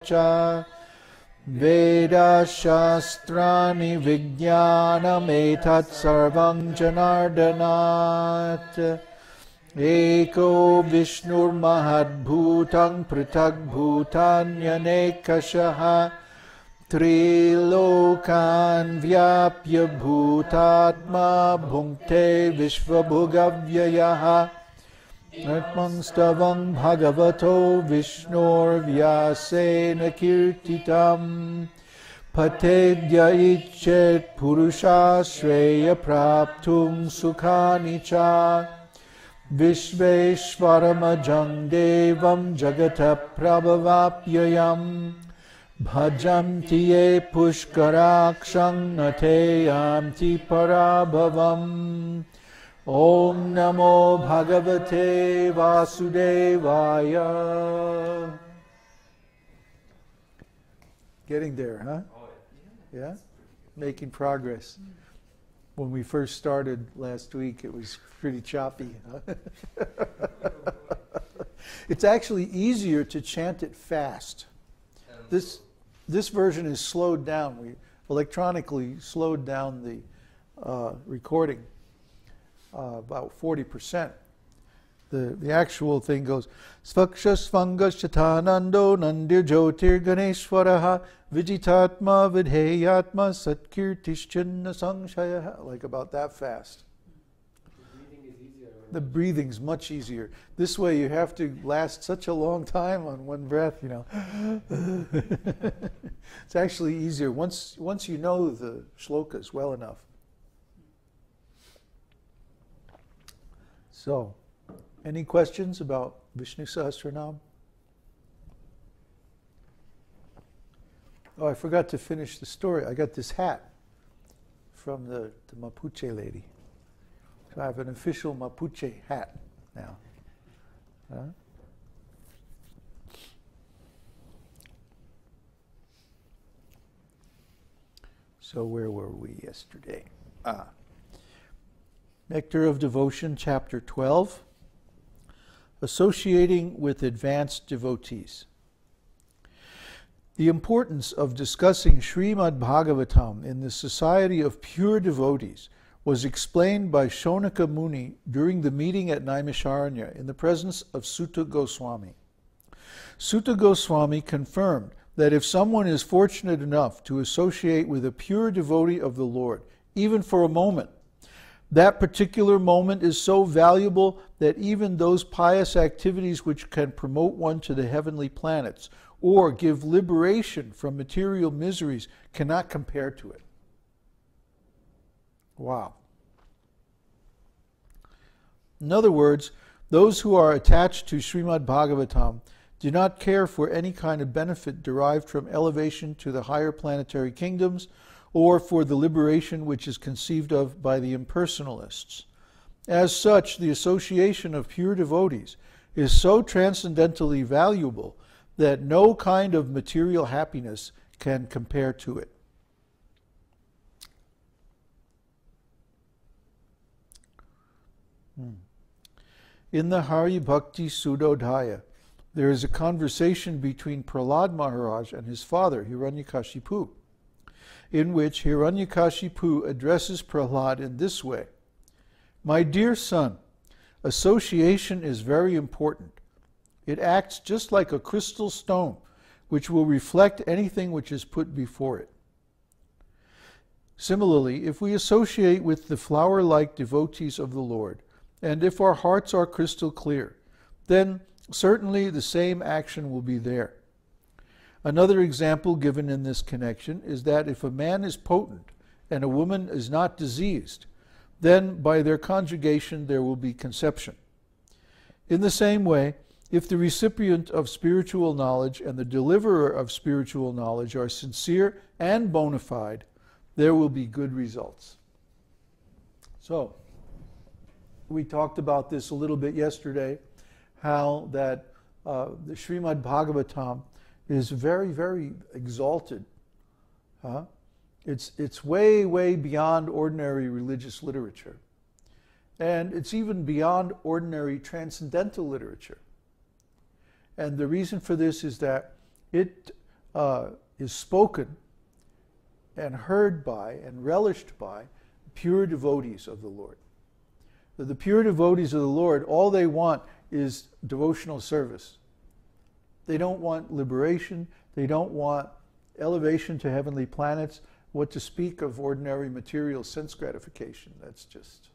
cha Veda Shastrani Vijnanam Etat Sarvam Janardanat Eko Vishnur Mahadbhutang Pritag Bhutanyanekashaha Trilokan Vyapya Bhutatma Bhunkte Vishvabhugavyayaha Atmang Stavang Bhagavato Vishnor Vyasena Kirtitam Patedya Ichet Purusha Shreya Praptum Sukhani Cha Vishveshwaramajang Devam Jagata Prabhavapyayam Bhajanti ye Pushkarakshang Nateyamti Parabhavam Om Namo Bhagavate Vasudevaya. Getting there, huh? Yeah? Making progress. When we first started last week, it was pretty choppy. Huh? It's actually easier to chant it fast. This version is slowed down. We electronically slowed down the recording about 40%. The actual thing goes Svaksha Svanga Shatanando Nandir Jyotir Ganeshwaraha Vijitatma Vidheyatma Satkirtishchinna Sangshaya, like about that fast. The breathing's much easier. This way you have to last such a long time on one breath, you know. It's actually easier once you know the shlokas well enough. So, any questions about Vishnu Sahasranam? Oh, I forgot to finish the story. I got this hat from the Mapuche lady. So I have an official Mapuche hat now. So where were we yesterday? Nectar of Devotion, Chapter 12, Associating with Advanced Devotees. The importance of discussing Srimad Bhagavatam in the society of pure devotees was explained by Shonaka Muni during the meeting at Naimisharanya in the presence of Sutta Goswami. Sutta Goswami confirmed that if someone is fortunate enough to associate with a pure devotee of the Lord, even for a moment, that particular moment is so valuable that even those pious activities which can promote one to the heavenly planets or give liberation from material miseries cannot compare to it. Wow. In other words, those who are attached to Srimad Bhagavatam do not care for any kind of benefit derived from elevation to the higher planetary kingdoms or for the liberation which is conceived of by the impersonalists. As such, the association of pure devotees is so transcendentally valuable that no kind of material happiness can compare to it. In the Hari Bhakti Sudodhaya, there is a conversation between Prahlad Maharaj and his father, Hiranyakashipu, in which Hiranyakashipu addresses Prahlad in this way: My dear son, association is very important. It acts just like a crystal stone, which will reflect anything which is put before it. Similarly, if we associate with the flower-like devotees of the Lord, and if our hearts are crystal clear, then certainly the same action will be there. Another example given in this connection is that if a man is potent and a woman is not diseased, then by their conjugation there will be conception. In the same way, if the recipient of spiritual knowledge and the deliverer of spiritual knowledge are sincere and bona fide, there will be good results. So, we talked about this a little bit yesterday, how that the Srimad Bhagavatam is very, very exalted. It's way, way beyond ordinary religious literature. And it's even beyond ordinary transcendental literature. And the reason for this is that it is spoken and heard by and relished by pure devotees of the Lord. The pure devotees of the Lord, all they want is devotional service. They don't want liberation. They don't want elevation to heavenly planets. What to speak of ordinary material sense gratification? That's just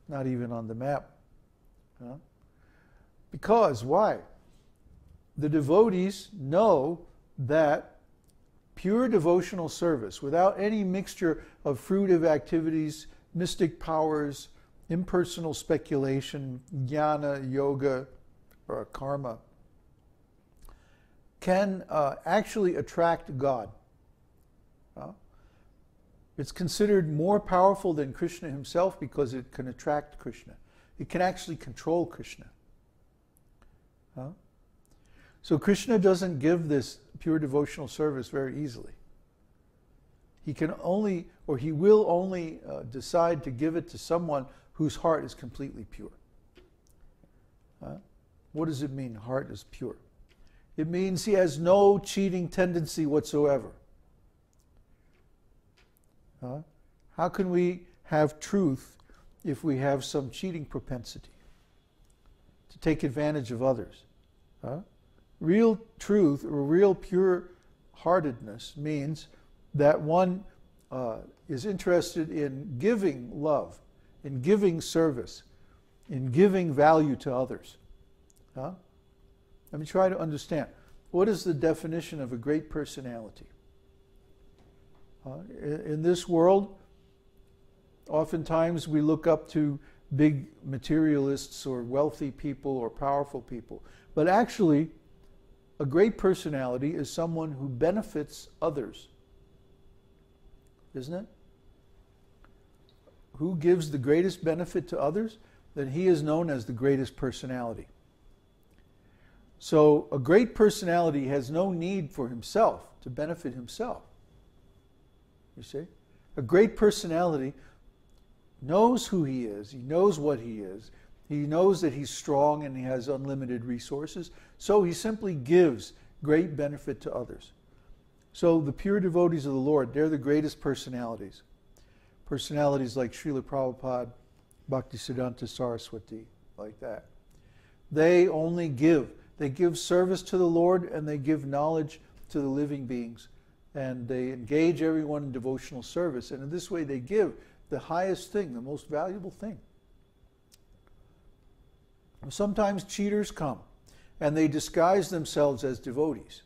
not even on the map. Huh? Because, why? The devotees know that pure devotional service, without any mixture of fruitive activities, mystic powers, impersonal speculation, jnana, yoga, or karma, can actually attract God. It's considered more powerful than Krishna himself because it can attract Krishna. It can actually control Krishna. So Krishna doesn't give this pure devotional service very easily. He can only, or he will only decide to give it to someone whose heart is completely pure. What does it mean, heart is pure? It means he has no cheating tendency whatsoever. How can we have truth if we have some cheating propensity to take advantage of others? Real truth or real pure-heartedness means that one is interested in giving love, in giving service, in giving value to others. Let me try to understand. What is the definition of a great personality? In this world, oftentimes we look up to big materialists or wealthy people or powerful people. But actually, a great personality is someone who benefits others. Isn't it? Who gives the greatest benefit to others? Then he is known as the greatest personality. So a great personality has no need for himself to benefit himself. You see? A great personality knows who he is. He knows what he is. He knows that he's strong and he has unlimited resources. So he simply gives great benefit to others. So the pure devotees of the Lord, they're the greatest personalities. Personalities like Srila Prabhupada, Bhaktisiddhanta Saraswati, like that. They only give. They give service to the Lord and they give knowledge to the living beings. And they engage everyone in devotional service. And in this way they give the highest thing, the most valuable thing. Sometimes cheaters come and they disguise themselves as devotees.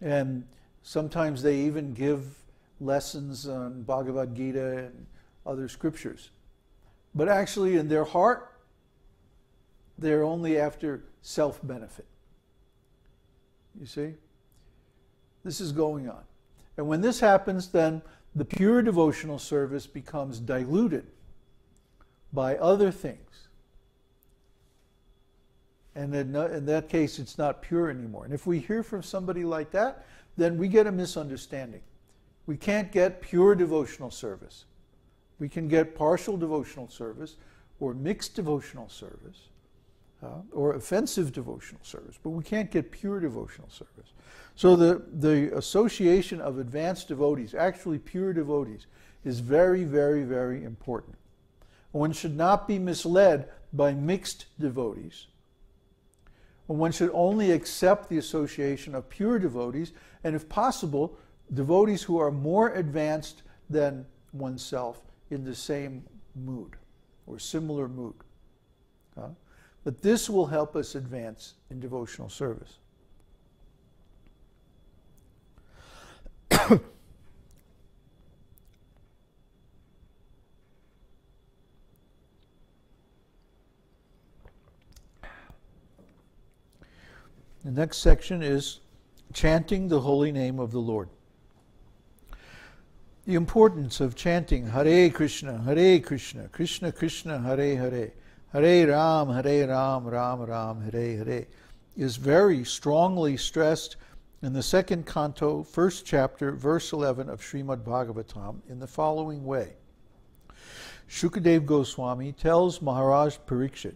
And sometimes they even give lessons on Bhagavad Gita and other scriptures. But actually in their heart, they're only after self-benefit. You see? This is going on. And when this happens, then the pure devotional service becomes diluted by other things. And in that case, it's not pure anymore. And if we hear from somebody like that, then we get a misunderstanding. We can't get pure devotional service. We can get partial devotional service or mixed devotional service or offensive devotional service, but we can't get pure devotional service. So the association of advanced devotees, actually pure devotees, is very, very, very important. One should not be misled by mixed devotees. One should only accept the association of pure devotees, and if possible, devotees who are more advanced than oneself in the same mood or similar mood. But this will help us advance in devotional service. The next section is chanting the holy name of the Lord. The importance of chanting Hare Krishna, Krishna Krishna, Hare Hare, Hare Ram, Ram Ram, Hare Hare, is very strongly stressed in the second canto, first chapter, verse 11 of Srimad Bhagavatam in the following way. Shukadev Goswami tells Maharaj Parikshit,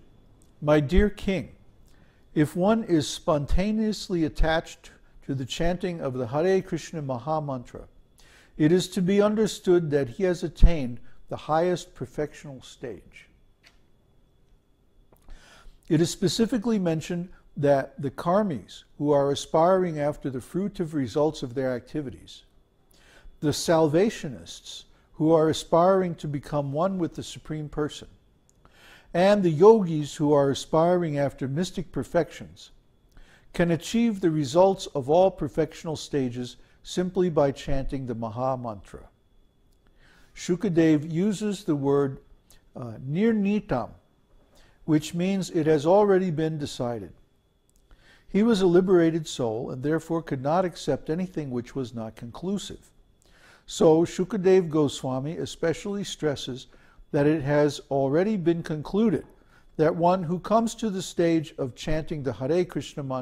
"My dear king, if one is spontaneously attached to the chanting of the Hare Krishna Maha Mantra, it is to be understood that he has attained the highest perfectional stage. It is specifically mentioned that the karmis, who are aspiring after the fruitive results of their activities, the salvationists, who are aspiring to become one with the Supreme Person, and the yogis, who are aspiring after mystic perfections, can achieve the results of all perfectional stages simply by chanting the Maha Mantra. Shukadev uses the word nirnitam, which means it has already been decided. He was a liberated soul and therefore could not accept anything which was not conclusive. So Shukadev Goswami especially stresses that it has already been concluded that one who comes to the stage of chanting the Hare Krishna mantra